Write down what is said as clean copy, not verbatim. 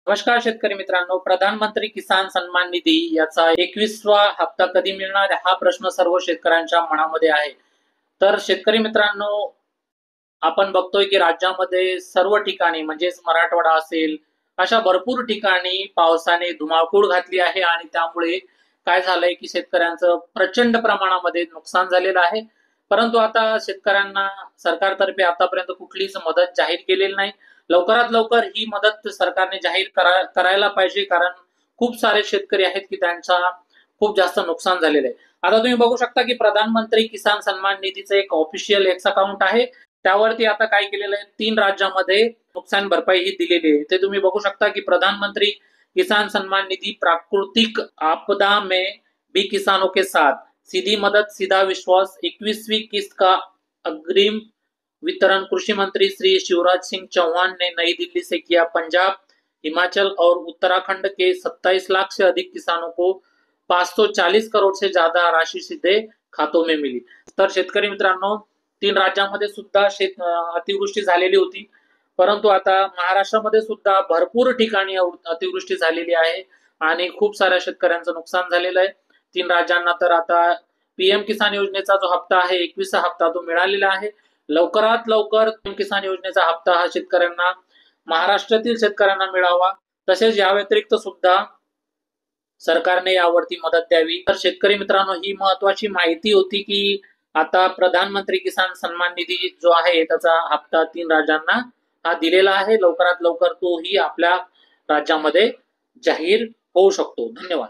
नमस्कार शेतकरी मित्रांनो, प्रधानमंत्री किसान सन्मान निधी याचा 21वा हप्ता कधी मिळणार हा प्रश्न सर्व शेतकऱ्यांच्या मनामध्ये आहे. तर शेतकरी मित्रांनो, आपण बघतोय की राज्यामध्ये सर्व ठिकाणी म्हणजेच मराठवाडा असेल, अशा भरपूर ठिकाणी पावसाने धुमाकूळ घातली आहे आणि त्यामुळे काय झालंय की शेतकऱ्यांचं प्रचंड प्रमाणामध्ये नुकसान झालेलं आहे. परंतु आता शेतकऱ्यांना सरकारतर्फे आतापर्यंत कुठलीच मदत जाहीर केलेली नाही. लवकरात लवकर ही मदत सरकारने जाहीर करायला पाहिजे, कारण खूप सारे शेतकरी आहेत की त्यांचा खूप जास्त नुकसान झालेलं आहे. आता तुम्ही बघू शकता की प्रधानमंत्री किसान सन्मान निधीचं एक ऑफिशियल एक्स अकाउंट आहे. त्यावरती आता काय केलेलं आहे, 3 राज्यामध्ये नुकसान भरपाई ही दिलेली आहे. ते तुम्ही बघू शकता की प्रधानमंत्री किसान सम्मान निधि प्राकृतिक आपदा में भी किसानों के साथ सीधी मदद सीधा विश्वास 21वीं किस्त का अग्रिम वितरण कृषि मंत्री श्री शिवराज सिंह चौहान ने नई दिल्ली से किया। पंजाब, हिमाचल और उत्तराखंड के 27 लाख से अधिक किसानों को 540 करोड़ से ज्यादा राशि सीधे खातों में मिली। तर शेतकरी मित्रांनो, 3 राज्यांमध्ये सुद्धा अतिवृष्टी झालेली होती, परंतु आता महाराष्ट्रामध्ये सुद्धा भरपूर ठिकाणी अतिवृष्टी झालेली आहे आणि खूप साऱ्या शेतकऱ्यांचं नुकसान झालेलं आहे. 3 राज्यांना तर आता पीएम किसान योजनेचा जो हप्ता आहे, 21वा हप्ता तो मिळालेला आहे. लवकरात लवकर पीएम किसान योजनेचा हप्ता हा शेतकऱ्यांना, महाराष्ट्रातील शेतकऱ्यांना मिळावा. तसेच या व्यतिरिक्त सुद्धा सरकारने यावरती मदत द्यावी. तर शेतकरी मित्रांनो, ही महत्वाची माहिती होती की आता प्रधानमंत्री किसान सन्मान निधी जो आहे त्याचा हप्ता 3 राज्यांना हा दिलेला आहे. लवकरात लवकर तोही आपल्या राज्यामध्ये जाहीर होऊ शकतो. धन्यवाद.